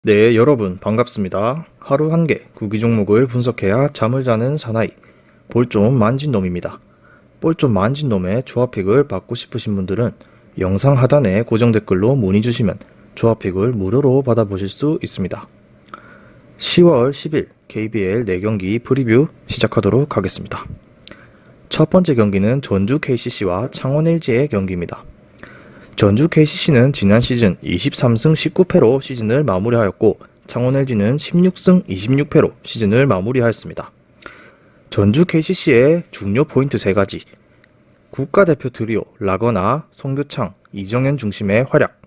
네, 여러분 반갑습니다. 하루 한 개 구기 종목을 분석해야 잠을 자는 사나이 볼 좀 만진 놈입니다. 볼 좀 만진 놈의 조합픽을 받고 싶으신 분들은 영상 하단에 고정 댓글로 문의 주시면 조합픽을 무료로 받아보실 수 있습니다. 10월 10일 KBL 4경기 프리뷰 시작하도록 하겠습니다. 첫 번째 경기는 전주 KCC와 창원 LG의 경기입니다. 전주 KCC는 지난 시즌 23승 19패로 시즌을 마무리하였고 창원 LG는 16승 26패로 시즌을 마무리하였습니다. 전주 KCC의 중요 포인트 3가지, 국가대표 트리오 라거나, 송교창, 이정현 중심의 활약.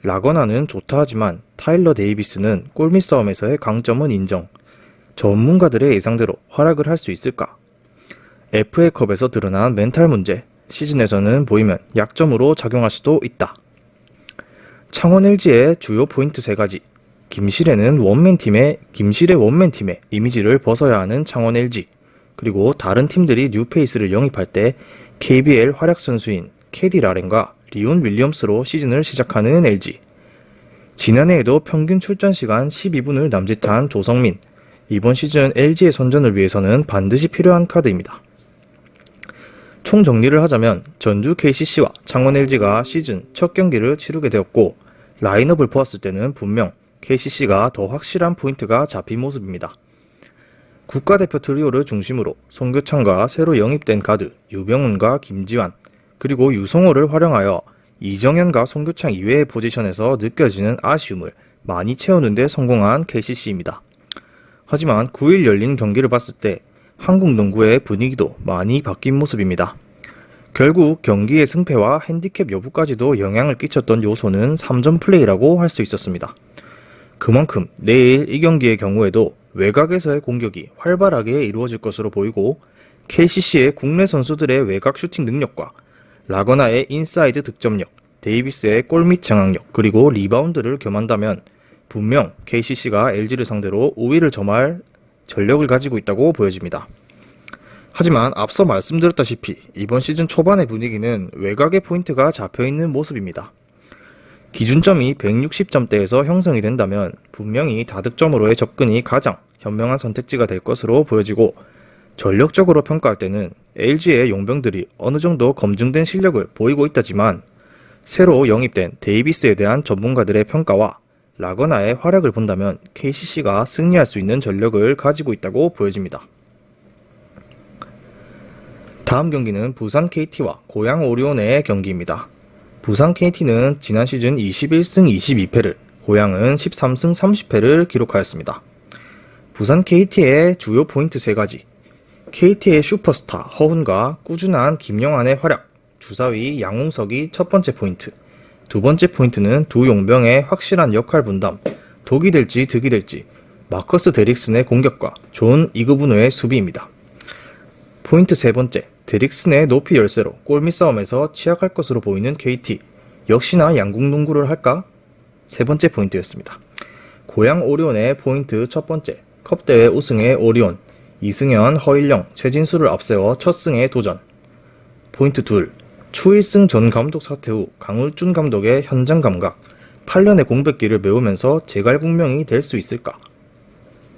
라거나는 좋다 하지만 타일러 데이비스는 골밑 싸움에서의 강점은 인정. 전문가들의 예상대로 활약을 할 수 있을까? FA컵에서 드러난 멘탈 문제, 시즌에서는 보이면 약점으로 작용할 수도 있다. 창원 LG의 주요 포인트 3가지. 김실의 원맨팀의 이미지를 벗어야 하는 창원 LG. 그리고 다른 팀들이 뉴페이스를 영입할 때 KBL 활약 선수인 캐디 라렌과 리온 윌리엄스로 시즌을 시작하는 LG. 지난해에도 평균 출전 시간 12분을 남짓한 조성민. 이번 시즌 LG의 선전을 위해서는 반드시 필요한 카드입니다. 총 정리를 하자면 전주 KCC와 창원 LG가 시즌 첫 경기를 치르게 되었고 라인업을 보았을 때는 분명 KCC가 더 확실한 포인트가 잡힌 모습입니다. 국가대표 트리오를 중심으로 송교창과 새로 영입된 가드 유병훈과 김지환, 그리고 유성호를 활용하여 이정현과 송교창 이외의 포지션에서 느껴지는 아쉬움을 많이 채우는 데 성공한 KCC입니다. 하지만 9일 열린 경기를 봤을 때 한국 농구의 분위기도 많이 바뀐 모습입니다. 결국 경기의 승패와 핸디캡 여부까지도 영향을 끼쳤던 요소는 3점 플레이라고 할 수 있었습니다. 그만큼 내일 이 경기의 경우에도 외곽에서의 공격이 활발하게 이루어질 것으로 보이고 KCC의 국내 선수들의 외곽 슈팅 능력과 라거나의 인사이드 득점력, 데이비스의 골밑 장악력, 그리고 리바운드를 겸한다면 분명 KCC가 LG를 상대로 우위를 점할 전력을 가지고 있다고 보여집니다. 하지만 앞서 말씀드렸다시피 이번 시즌 초반의 분위기는 외곽의 포인트가 잡혀있는 모습입니다. 기준점이 160점대에서 형성이 된다면 분명히 다득점으로의 접근이 가장 현명한 선택지가 될 것으로 보여지고, 전력적으로 평가할 때는 LG의 용병들이 어느 정도 검증된 실력을 보이고 있다지만 새로 영입된 데이비스에 대한 전문가들의 평가와 라거나의 활약을 본다면 KCC가 승리할 수 있는 전력을 가지고 있다고 보여집니다. 다음 경기는 부산 KT와 고양 오리온의 경기입니다. 부산 KT는 지난 시즌 21승 22패를, 고양은 13승 30패를 기록하였습니다. 부산 KT의 주요 포인트 3가지. KT의 슈퍼스타 허훈과 꾸준한 김영환의 활약, 주사위 양홍석이 첫 번째 포인트. 두 번째 포인트는 두 용병의 확실한 역할 분담, 독이 될지 득이 될지 마커스 데릭슨의 공격과 존 이그브노의 수비입니다. 포인트 3번째, 데릭슨의 높이 열세로 골밑 싸움에서 취약할 것으로 보이는 KT, 역시나 양궁 농구를 할까? 세 번째 포인트였습니다. 고양 오리온의 포인트 첫 번째, 컵대회 우승의 오리온, 이승현, 허일영, 최진수를 앞세워 첫 승에 도전. 포인트 2, 추일승 전 감독 사퇴 후 강울준 감독의 현장 감각, 8년의 공백기를 메우면서 재갈공명이 될 수 있을까?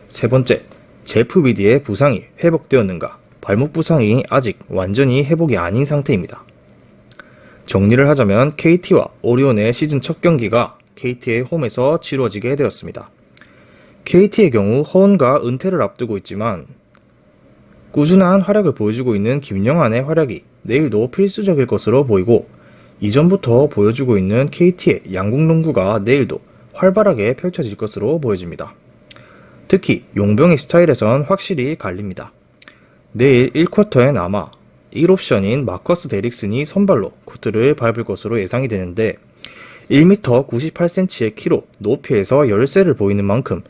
세 번째, 제프 비디의 부상이 회복되었는가? 발목 부상이 아직 완전히 회복이 아닌 상태입니다. 정리를 하자면 KT와 오리온의 시즌 첫 경기가 KT의 홈에서 치러지게 되었습니다. KT의 경우 허은가 은퇴를 앞두고 있지만 꾸준한 활약을 보여주고 있는 김영환의 활약이 내일도 필수적일 것으로 보이고, 이전부터 보여주고 있는 KT의 양궁 농구가 내일도 활발하게 펼쳐질 것으로 보여집니다. 특히 용병의 스타일에선 확실히 갈립니다. 내일 1쿼터엔 아마 1옵션인 마커스 데릭슨이 선발로 코트를 밟을 것으로 예상이 되는데 1m 98cm의 키로 높이에서 열세를 보이는 만큼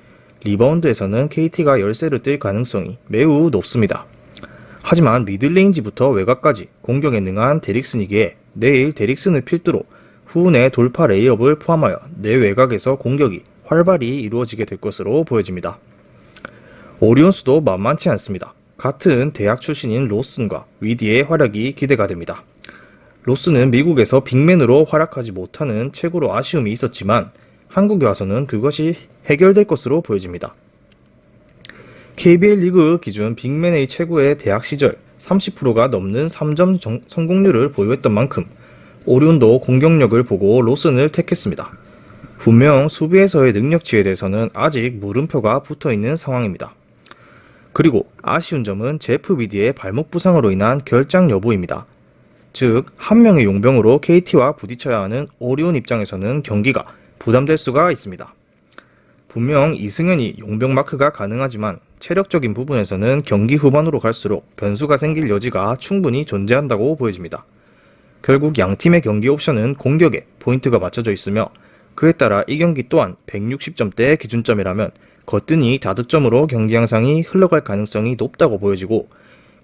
리바운드에서는 KT가 열세를 띨 가능성이 매우 높습니다. 하지만 미들레인지부터 외곽까지 공격에 능한 데릭슨이기에 내일 데릭슨을 필두로 후운의 돌파 레이업을 포함하여 내외곽에서 공격이 활발히 이루어지게 될 것으로 보여집니다. 오리온스도 만만치 않습니다. 같은 대학 출신인 로슨과 위디의 활약이 기대가 됩니다. 로슨은 미국에서 빅맨으로 활약하지 못하는 최고로 아쉬움이 있었지만 한국에 와서는 그것이 해결될 것으로 보여집니다. KBL 리그 기준 빅맨A 최고의 대학 시절 30%가 넘는 3점 성공률을 보유했던 만큼 오리온도 공격력을 보고 로슨을 택했습니다. 분명 수비에서의 능력치에 대해서는 아직 물음표가 붙어있는 상황입니다. 그리고 아쉬운 점은 제프 비디의 발목 부상으로 인한 결장 여부입니다. 즉, 한 명의 용병으로 KT와 부딪혀야 하는 오리온 입장에서는 경기가 부담될 수가 있습니다. 분명 이승현이 용병 마크가 가능하지만 체력적인 부분에서는 경기 후반으로 갈수록 변수가 생길 여지가 충분히 존재한다고 보여집니다. 결국 양팀의 경기 옵션은 공격에 포인트가 맞춰져 있으며 그에 따라 이 경기 또한 160점대 기준점이라면 거뜬히 다득점으로 경기 양상이 흘러갈 가능성이 높다고 보여지고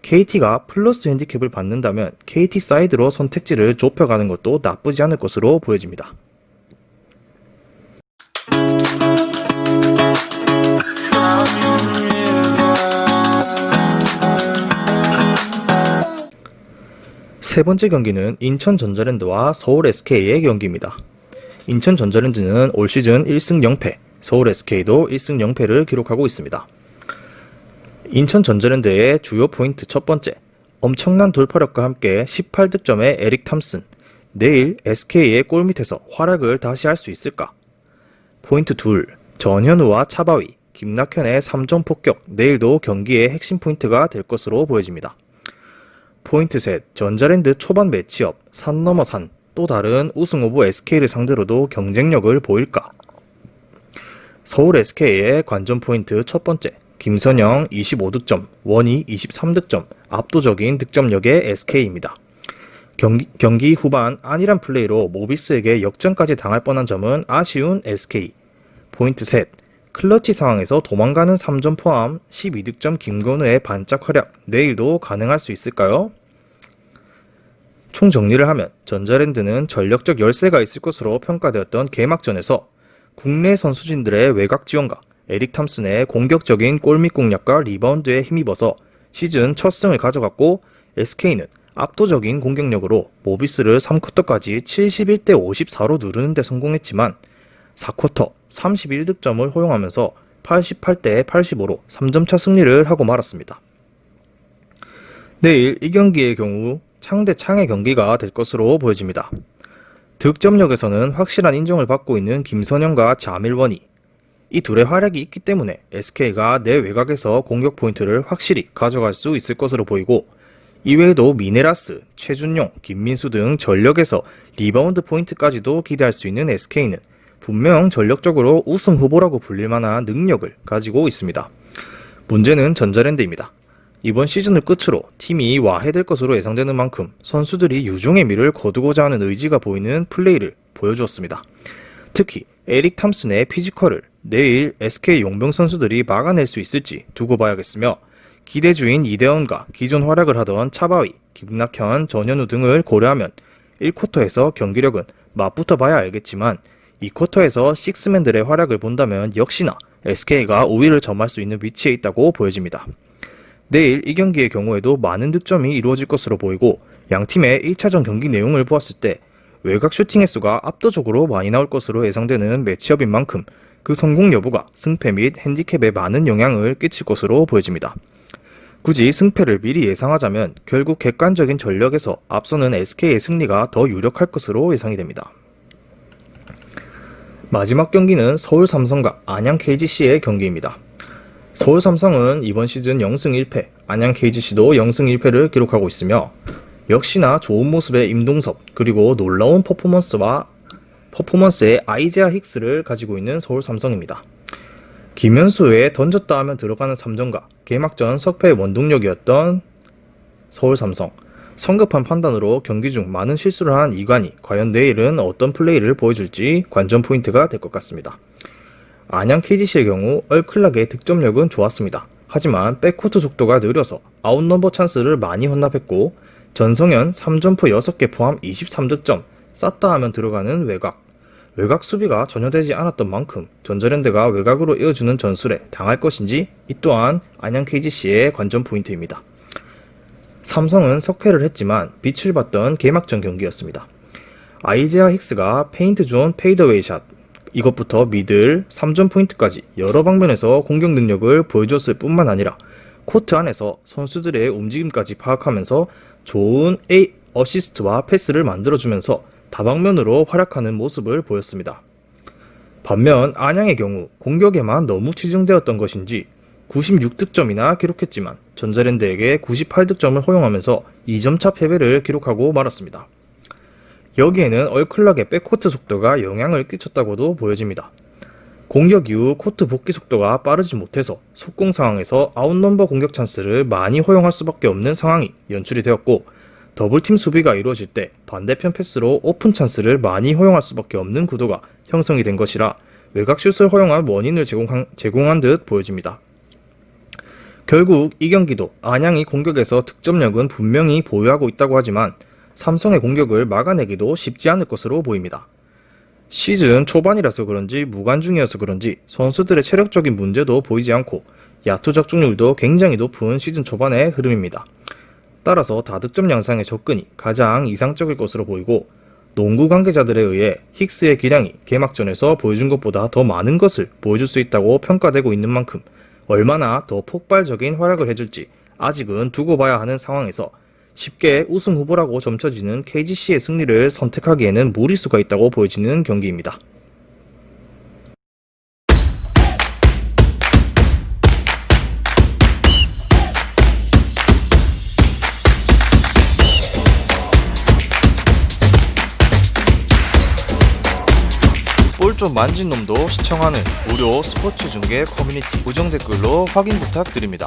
KT가 플러스 핸디캡을 받는다면 KT 사이드로 선택지를 좁혀가는 것도 나쁘지 않을 것으로 보여집니다. 세 번째 경기는 인천 전자랜드와 서울 SK의 경기입니다. 인천 전자랜드는 올 시즌 1승 0패, 서울 SK도 1승 0패를 기록하고 있습니다. 인천 전자랜드의 주요 포인트 첫 번째, 엄청난 돌파력과 함께 18득점의 에릭 탐슨, 내일 SK의 골밑에서 활약을 다시 할 수 있을까? 포인트 둘, 전현우와 차바위, 김낙현의 3점 폭격, 내일도 경기의 핵심 포인트가 될 것으로 보여집니다. 포인트 셋, 전자랜드 초반 매치업, 산 넘어 산, 또 다른 우승 후보 SK를 상대로도 경쟁력을 보일까? 서울 SK의 관전 포인트 첫 번째, 김선영 25득점, 원희 23득점, 압도적인 득점력의 SK입니다. 경기 후반 안일한 플레이로 모비스에게 역전까지 당할 뻔한 점은 아쉬운 SK. 포인트 셋, 클러치 상황에서 도망가는 3점 포함 12득점 김건우의 반짝 활약, 내일도 가능할 수 있을까요? 총 정리를 하면 전자랜드는 전력적 열세가 있을 것으로 평가되었던 개막전에서 국내 선수진들의 외곽 지원과 에릭 탐슨의 공격적인 골밑 공략과 리바운드에 힘입어서 시즌 첫 승을 가져갔고 SK는 압도적인 공격력으로 모비스를 3쿼터까지 71대 54로 누르는 데 성공했지만 4쿼터 31득점을 허용하면서 88대 85로 3점차 승리를 하고 말았습니다. 내일 이 경기의 경우 창 대 창의 경기가 될 것으로 보여집니다. 득점력에서는 확실한 인정을 받고 있는 김선영과 자밀원이 이 둘의 활약이 있기 때문에 SK가 내 외곽에서 공격 포인트를 확실히 가져갈 수 있을 것으로 보이고 이외에도 미네라스, 최준용, 김민수 등 전력에서 리바운드 포인트까지도 기대할 수 있는 SK는 분명 전력적으로 우승 후보라고 불릴 만한 능력을 가지고 있습니다. 문제는 전자랜드입니다. 이번 시즌을 끝으로 팀이 와해될 것으로 예상되는 만큼 선수들이 유종의 미를 거두고자 하는 의지가 보이는 플레이를 보여주었습니다. 특히 에릭 탐슨의 피지컬을 내일 SK 용병 선수들이 막아낼 수 있을지 두고 봐야겠으며 기대주인 이대헌과 기존 활약을 하던 차바위, 김낙현, 전현우 등을 고려하면 1쿼터에서 경기력은 맞붙어 봐야 알겠지만 2쿼터에서 식스맨들의 활약을 본다면 역시나 SK가 우위를 점할 수 있는 위치에 있다고 보여집니다. 내일 이 경기의 경우에도 많은 득점이 이루어질 것으로 보이고 양팀의 1차전 경기 내용을 보았을 때 외곽 슈팅 횟수가 압도적으로 많이 나올 것으로 예상되는 매치업인 만큼 그 성공 여부가 승패 및 핸디캡에 많은 영향을 끼칠 것으로 보여집니다. 굳이 승패를 미리 예상하자면 결국 객관적인 전력에서 앞서는 SK의 승리가 더 유력할 것으로 예상이 됩니다. 마지막 경기는 서울 삼성과 안양 KGC의 경기입니다. 서울 삼성은 이번 시즌 0승 1패, 안양 KGC도 0승 1패를 기록하고 있으며 역시나 좋은 모습의 임동섭 그리고 놀라운 퍼포먼스의 아이제아 힉스를 가지고 있는 서울 삼성입니다. 김현수의 던졌다 하면 들어가는 3점과 개막전 석패의 원동력이었던 서울 삼성. 성급한 판단으로 경기 중 많은 실수를 한 이관이 과연 내일은 어떤 플레이를 보여줄지 관전 포인트가 될 것 같습니다. 안양 KGC의 경우 얼클락의 득점력은 좋았습니다. 하지만 백코트 속도가 느려서 아웃넘버 찬스를 많이 헌납했고 전성현 3점프 6개 포함 23득점, 쌌다 하면 들어가는 외곽 수비가 전혀 되지 않았던 만큼 전자랜드가 외곽으로 이어주는 전술에 당할 것인지 이 또한 안양 KGC의 관전 포인트입니다. 삼성은 석패를 했지만 빛을 봤던 개막전 경기였습니다. 아이제아 힉스가 페인트 존 페이더웨이 샷, 이것부터 미들, 3점 포인트까지 여러 방면에서 공격 능력을 보여줬을 뿐만 아니라 코트 안에서 선수들의 움직임까지 파악하면서 좋은 어시스트와 패스를 만들어주면서 다방면으로 활약하는 모습을 보였습니다. 반면 안양의 경우 공격에만 너무 치중되었던 것인지 96득점이나 기록했지만 전자랜드에게 98득점을 허용하면서 2점차 패배를 기록하고 말았습니다. 여기에는 얼클락의 백코트 속도가 영향을 끼쳤다고도 보여집니다. 공격 이후 코트 복귀 속도가 빠르지 못해서 속공 상황에서 아웃넘버 공격 찬스를 많이 허용할 수밖에 없는 상황이 연출이 되었고, 더블팀 수비가 이루어질 때 반대편 패스로 오픈 찬스를 많이 허용할 수밖에 없는 구도가 형성이 된 것이라 외곽슛을 허용한 원인을 제공한 듯 보여집니다. 결국 이 경기도 안양이 공격에서 득점력은 분명히 보유하고 있다고 하지만 삼성의 공격을 막아내기도 쉽지 않을 것으로 보입니다. 시즌 초반이라서 그런지 무관중이어서 그런지 선수들의 체력적인 문제도 보이지 않고 야투 적중률도 굉장히 높은 시즌 초반의 흐름입니다. 따라서 다득점 양상의 접근이 가장 이상적일 것으로 보이고, 농구 관계자들에 의해 힉스의 기량이 개막전에서 보여준 것보다 더 많은 것을 보여줄 수 있다고 평가되고 있는 만큼 얼마나 더 폭발적인 활약을 해줄지 아직은 두고 봐야 하는 상황에서 쉽게 우승 후보라고 점쳐지는 KGC의 승리를 선택하기에는 무리수가 있다고 보여지는 경기입니다. 볼 좀 만진 놈도 시청하는 무료 스포츠 중계 커뮤니티 고정 댓글로 확인 부탁드립니다.